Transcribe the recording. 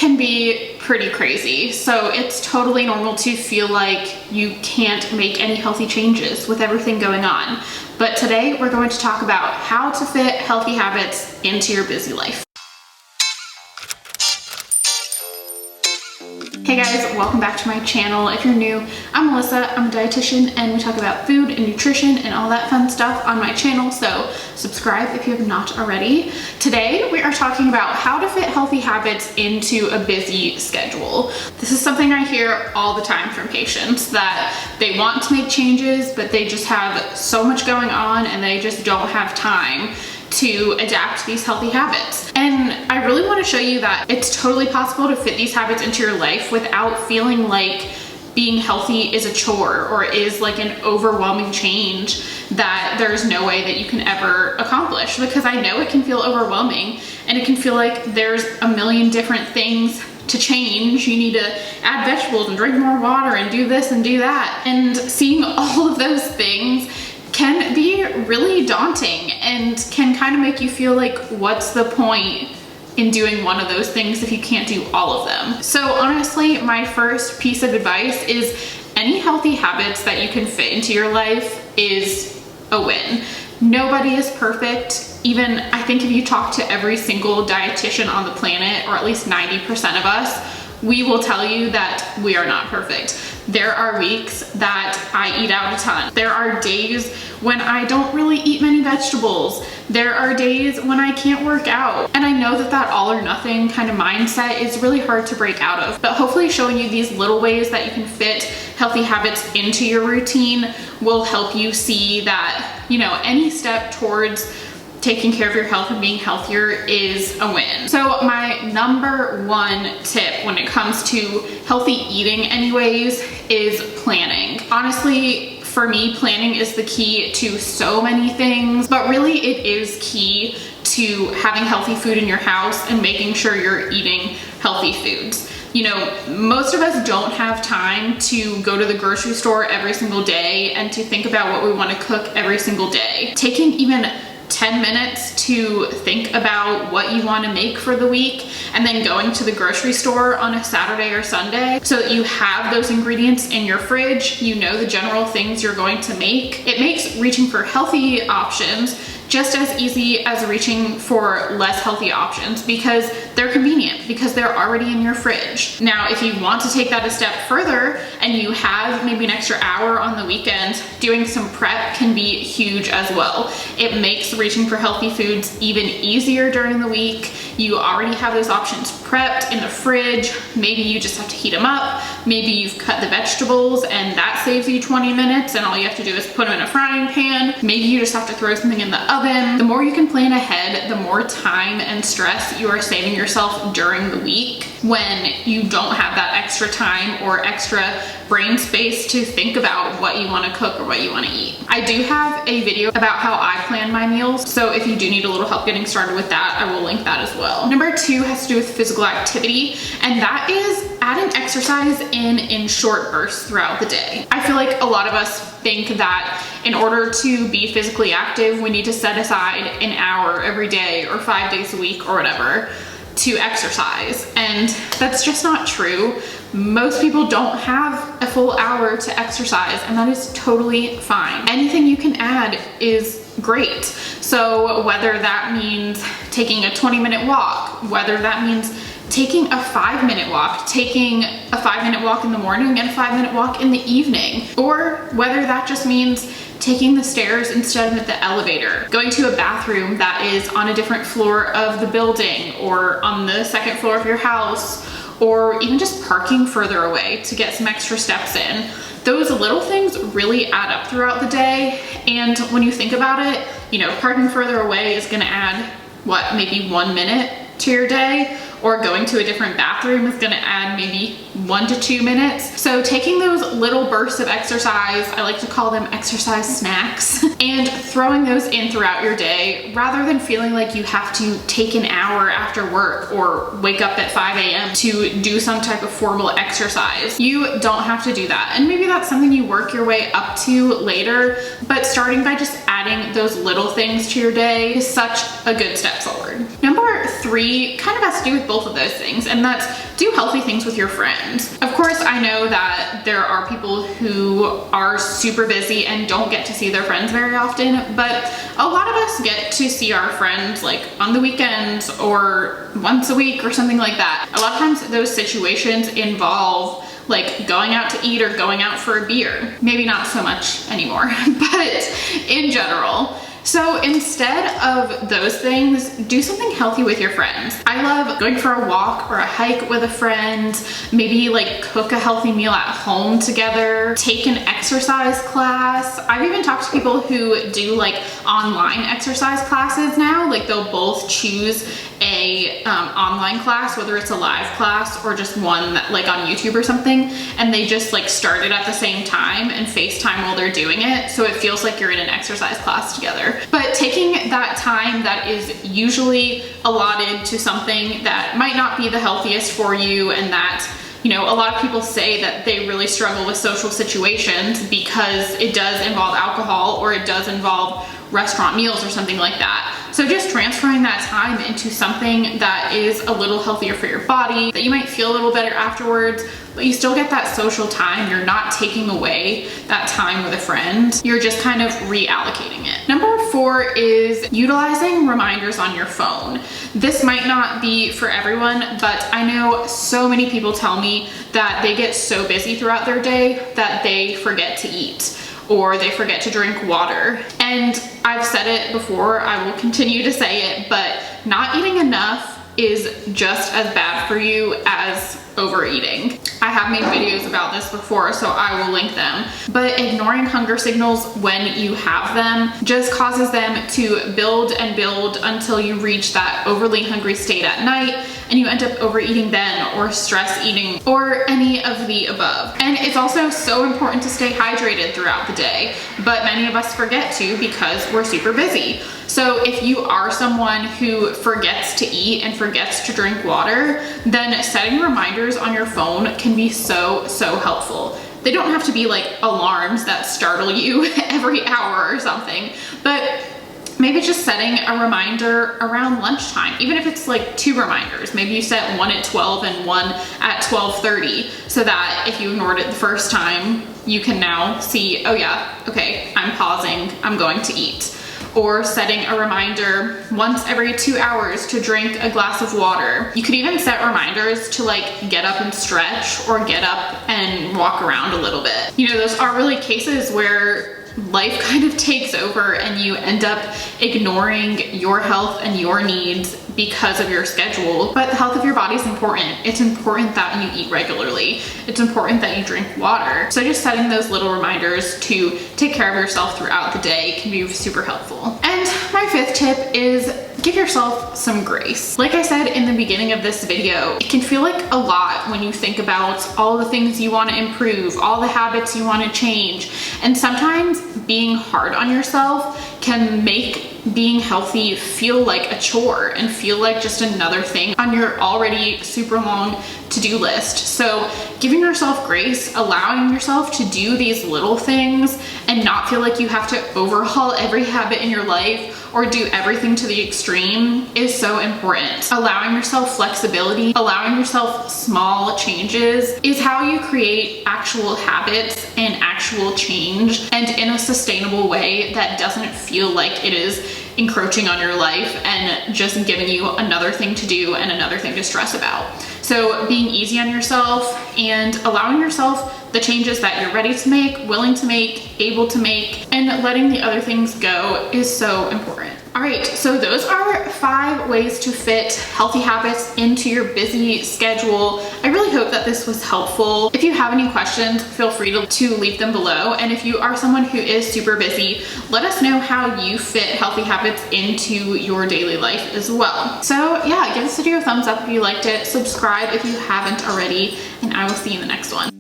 can be pretty crazy. So it's totally normal to feel like you can't make any healthy changes with everything going on. But today we're going to talk about how to fit healthy habits into your busy life. Hey guys, welcome back to my channel. If you're new, I'm Melissa, I'm a dietitian, and we talk about food and nutrition and all that fun stuff on my channel, so subscribe if you have not already. Today, we are talking about how to fit healthy habits into a busy schedule. This is something I hear all the time from patients, that they want to make changes, but they just have so much going on and they just don't have time to adapt these healthy habits. And I really want to show you that it's totally possible to fit these habits into your life without feeling like being healthy is a chore or is like an overwhelming change that there's no way that you can ever accomplish, because I know it can feel overwhelming and it can feel like there's a million different things to change. You need to add vegetables and drink more water and do this and do that. And seeing all of those things can be really daunting and can kind of make you feel like, what's the point in doing one of those things if you can't do all of them? So honestly, my first piece of advice is any healthy habits that you can fit into your life is a win. Nobody is perfect. Even I think if you talk to every single dietitian on the planet, or at least 90% of us, we will tell you that we are not perfect. There are weeks that I eat out a ton. There are days when I don't really eat many vegetables. There are days when I can't work out. And I know that that all or nothing kind of mindset is really hard to break out of. But hopefully showing you these little ways that you can fit healthy habits into your routine will help you see that, you know, any step towards taking care of your health and being healthier is a win. So my number one tip when it comes to healthy eating anyways is planning. Honestly, for me, planning is the key to so many things, but really it is key to having healthy food in your house and making sure you're eating healthy foods. You know, most of us don't have time to go to the grocery store every single day and to think about what we want to cook every single day. Taking even 10 minutes to think about what you want to make for the week and then going to the grocery store on a Saturday or Sunday so that you have those ingredients in your fridge, you know the general things you're going to make. It makes reaching for healthy options just as easy as reaching for less healthy options, because they're convenient, because they're already in your fridge. Now, if you want to take that a step further and you have maybe an extra hour on the weekend, doing some prep can be huge as well. It makes reaching for healthy foods even easier during the week. You already have those options prepped in the fridge. Maybe you just have to heat them up. Maybe you've cut the vegetables and that saves you 20 minutes and all you have to do is put them in a frying pan. Maybe you just have to throw something in the oven. The more you can plan ahead, the more time and stress you are saving yourself during the week when you don't have that extra time or extra brain space to think about what you want to cook or what you want to eat. I do have a video about how I plan my meals, so if you do need a little help getting started with that, I will link that as well. Number two has to do with physical activity, and that is adding exercise in short bursts throughout the day. I feel like a lot of us think that in order to be physically active, we need to set aside an hour every day or 5 days a week or whatever to exercise, and that's just not true. Most people don't have a full hour to exercise, and that is totally fine. Anything you can add is great. So whether that means taking a 20-minute walk, whether that means taking a 5-minute walk, taking a 5-minute walk in the morning and a 5-minute walk in the evening, or whether that just means taking the stairs instead of the elevator, going to a bathroom that is on a different floor of the building or on the second floor of your house, or even just parking further away to get some extra steps in. Those little things really add up throughout the day, and when you think about it, you know, parking further away is gonna add, what, maybe 1 minute to your day, or going to a different bathroom is gonna add maybe 1 to 2 minutes. So taking those little bursts of exercise, I like to call them exercise snacks, and throwing those in throughout your day rather than feeling like you have to take an hour after work or wake up at 5 a.m. to do some type of formal exercise. You don't have to do that. And maybe that's something you work your way up to later, but starting by just adding adding those little things to your day is such a good step forward. Number 3 kind of has to do with both of those things, and that's do healthy things with your friends. Of course, I know that there are people who are super busy and don't get to see their friends very often, but a lot of us get to see our friends like on the weekends or once a week or something like that. A lot of times those situations involve like going out to eat or going out for a beer. Maybe not so much anymore, but in general. So instead of those things, do something healthy with your friends. I love going for a walk or a hike with a friend, maybe like cook a healthy meal at home together, take an exercise class. I've even talked to people who do like online exercise classes now. Like they'll both choose a online class, whether it's a live class or just one that, like on YouTube or something, and they just like start it at the same time and FaceTime while they're doing it, so it feels like you're in an exercise class together. But taking that time that is usually allotted to something that might not be the healthiest for you, and that, you know, a lot of people say that they really struggle with social situations because it does involve alcohol or it does involve restaurant meals or something like that. So just transferring that time into something that is a little healthier for your body, that you might feel a little better afterwards, but you still get that social time. You're not taking away that time with a friend. You're just kind of reallocating it. Number 4 is utilizing reminders on your phone. This might not be for everyone, but I know so many people tell me that they get so busy throughout their day that they forget to eat, or they forget to drink water. And I've said it before, I will continue to say it, but not eating enough is just as bad for you as overeating. I have made videos about this before, so I will link them. But ignoring hunger signals when you have them just causes them to build and build until you reach that overly hungry state at night, and you end up overeating then, or stress eating, or any of the above. And it's also so important to stay hydrated throughout the day, but many of us forget to because we're super busy. So if you are someone who forgets to eat and forgets to drink water, then setting reminders on your phone can be so helpful. They don't have to be like alarms that startle you every hour or something, but maybe just setting a reminder around lunchtime, even if it's like 2 reminders. Maybe you set one at 12 and one at 12:30, so that if you ignored it the first time, you can now see, oh yeah, okay, I'm pausing, I'm going to eat. Or setting a reminder once every 2 hours to drink a glass of water. You could even set reminders to like get up and stretch, or get up and walk around a little bit. You know, those are really cases where life kind of takes over and you end up ignoring your health and your needs because of your schedule. But the health of your body is important. It's important that you eat regularly. It's important that you drink water. So just setting those little reminders to take care of yourself throughout the day can be super helpful. And my 5th tip is give yourself some grace. Like I said in the beginning of this video, it can feel like a lot when you think about all the things you want to improve, all the habits you want to change. And sometimes being hard on yourself can make being healthy feel like a chore and feel like just another thing on your already super long to-do list. So giving yourself grace, allowing yourself to do these little things and not feel like you have to overhaul every habit in your life or do everything to the extreme is so important. Allowing yourself flexibility, allowing yourself small changes is how you create actual habits and actual change, and in a sustainable way that doesn't feel like it is encroaching on your life and just giving you another thing to do and another thing to stress about. So being easy on yourself and allowing yourself the changes that you're ready to make, willing to make, able to make, and letting the other things go is so important. All right, so those are 5 ways to fit healthy habits into your busy schedule. I really hope that this was helpful. If you have any questions, feel free to leave them below. And if you are someone who is super busy, let us know how you fit healthy habits into your daily life as well. So yeah, give this video a thumbs up if you liked it, subscribe if you haven't already, and I will see you in the next one.